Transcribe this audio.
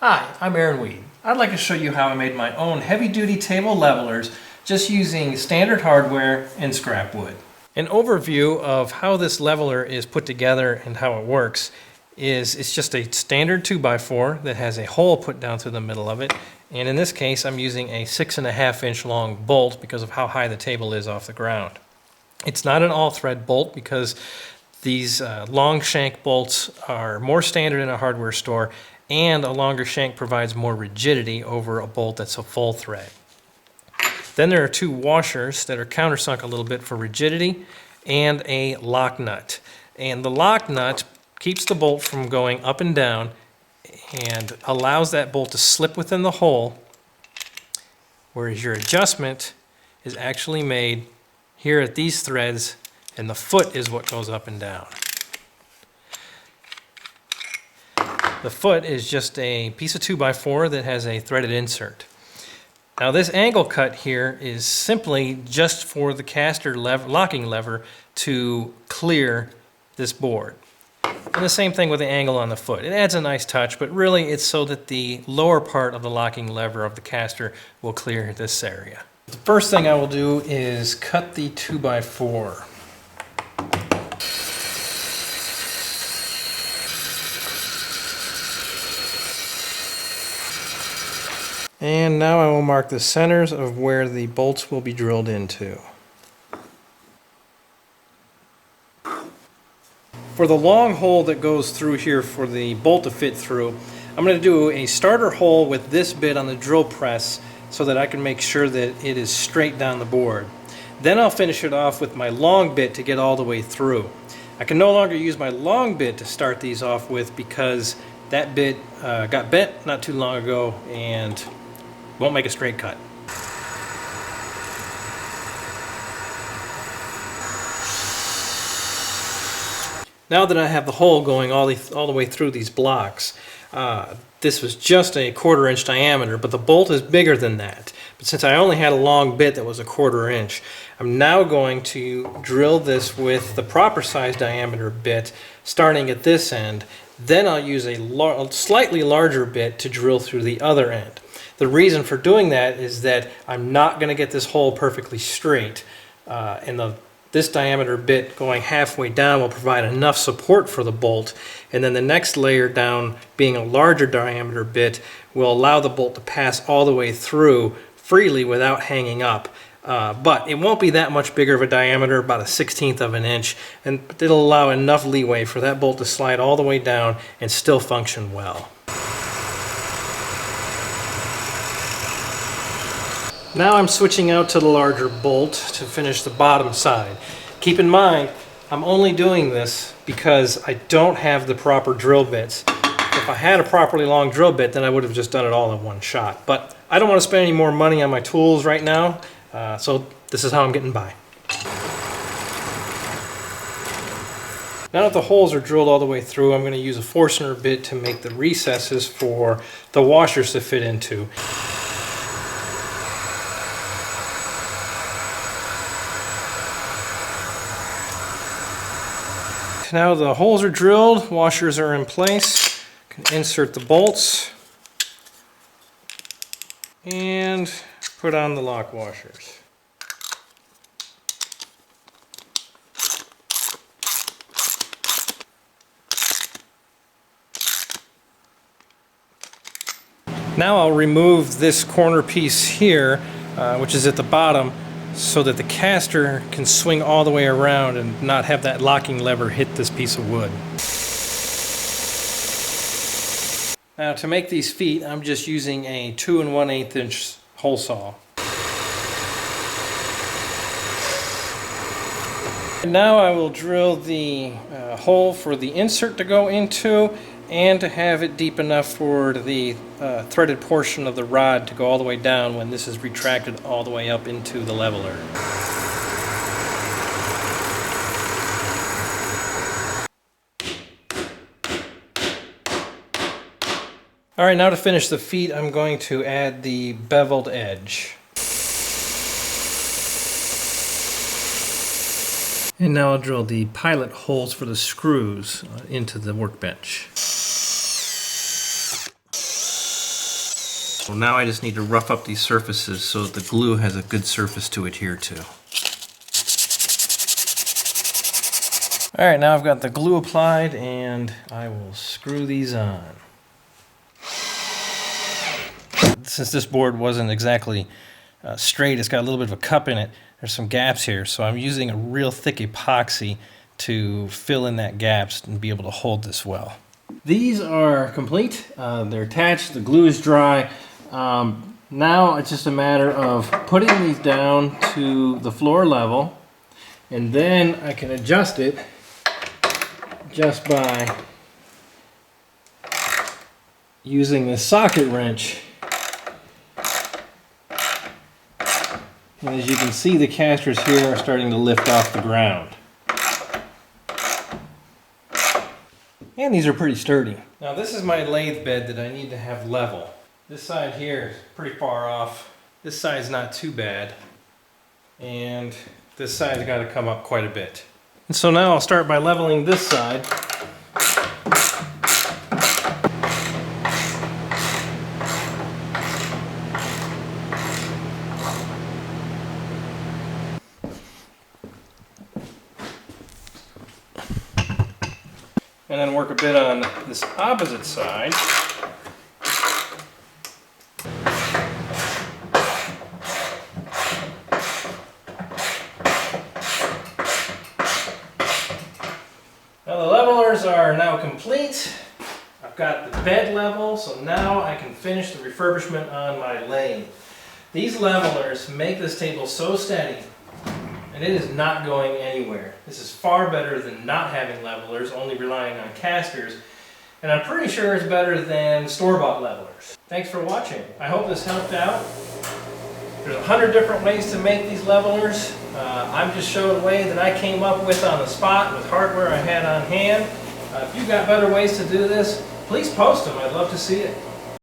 Hi, I'm Aaron Weed. I'd like to show you how I made my own heavy-duty table levelers just using standard hardware and scrap wood. An overview of how this leveler is put together and how it works is it's just a standard 2x4 that has a hole put down through the middle of it. And in this case, I'm using a 6.5 inch long bolt because of how high the table is off the ground. It's not an all-thread bolt because these long shank bolts are more standard in a hardware store, and a longer shank provides more rigidity over a bolt that's a full thread. Then there are two washers that are countersunk a little bit for rigidity and a lock nut. And the lock nut keeps the bolt from going up and down and allows that bolt to slip within the hole, whereas your adjustment is actually made here at these threads, and the foot is what goes up and down. The foot is just a piece of 2x4 that has a threaded insert. Now this angle cut here is simply just for the caster locking lever to clear this board. And the same thing with the angle on the foot. It adds a nice touch, but really it's so that the lower part of the locking lever of the caster will clear this area. The first thing I will do is cut the 2x4. And now I will mark the centers of where the bolts will be drilled into. For the long hole that goes through here for the bolt to fit through, I'm going to do a starter hole with this bit on the drill press so that I can make sure that it is straight down the board. Then I'll finish it off with my long bit to get all the way through. I can no longer use my long bit to start these off with because that bit got bent not too long ago and won't make a straight cut. Now that I have the hole going all the way through these blocks, this was just a 1/4 inch diameter, but the bolt is bigger than that. But since I only had a long bit that was a 1/4 inch, I'm now going to drill this with the proper size diameter bit starting at this end. Then I'll use a slightly larger bit to drill through the other end. The reason for doing that is that I'm not going to get this hole perfectly straight, and this diameter bit going halfway down will provide enough support for the bolt, and then the next layer down, being a larger diameter bit, will allow the bolt to pass all the way through freely without hanging up. But it won't be that much bigger of a diameter, about a 1/16 of an inch, and it'll allow enough leeway for that bolt to slide all the way down and still function well. Now I'm switching out to the larger bolt to finish the bottom side. Keep in mind, I'm only doing this because I don't have the proper drill bits. If I had a properly long drill bit, then I would have just done it all in one shot. But I don't want to spend any more money on my tools right now, so this is how I'm getting by. Now that the holes are drilled all the way through, I'm going to use a Forstner bit to make the recesses for the washers to fit into. Now the holes are drilled, washers are in place. You can insert the bolts and put on the lock washers. Now I'll remove this corner piece here, which is at the bottom, so that the caster can swing all the way around and not have that locking lever hit this piece of wood. Now to make these feet, I'm just using a 2 1/8 inch hole saw. And now I will drill the hole for the insert to go into, and to have it deep enough for the threaded portion of the rod to go all the way down when this is retracted all the way up into the leveler. Alright, now to finish the feet, I'm going to add the beveled edge. And now I'll drill the pilot holes for the screws into the workbench. So now I just need to rough up these surfaces so that the glue has a good surface to adhere to. All right, now I've got the glue applied and I will screw these on. Since this board wasn't exactly straight, it's got a little bit of a cup in it. There's some gaps here, so I'm using a real thick epoxy to fill in that gaps and be able to hold this well. These are complete. They're attached. The glue is dry. Now it's just a matter of putting these down to the floor level, and then I can adjust it just by using this socket wrench. And as you can see, the casters here are starting to lift off the ground. And these are pretty sturdy. Now this is my lathe bed that I need to have level. This side here is pretty far off. This side's not too bad. And this side's got to come up quite a bit. And so now I'll start by leveling this side. And then work a bit on this opposite side. Now the levelers are now complete. I've got the bed level, so now I can finish the refurbishment on my lathe. These levelers make this table so steady, and it is not going anywhere. This is far better than not having levelers, only relying on casters. And I'm pretty sure it's better than store-bought levelers. Thanks for watching. I hope this helped out. There's 100 different ways to make these levelers. I'm just showing a way that I came up with on the spot with hardware I had on hand. If you've got better ways to do this, please post them. I'd love to see it.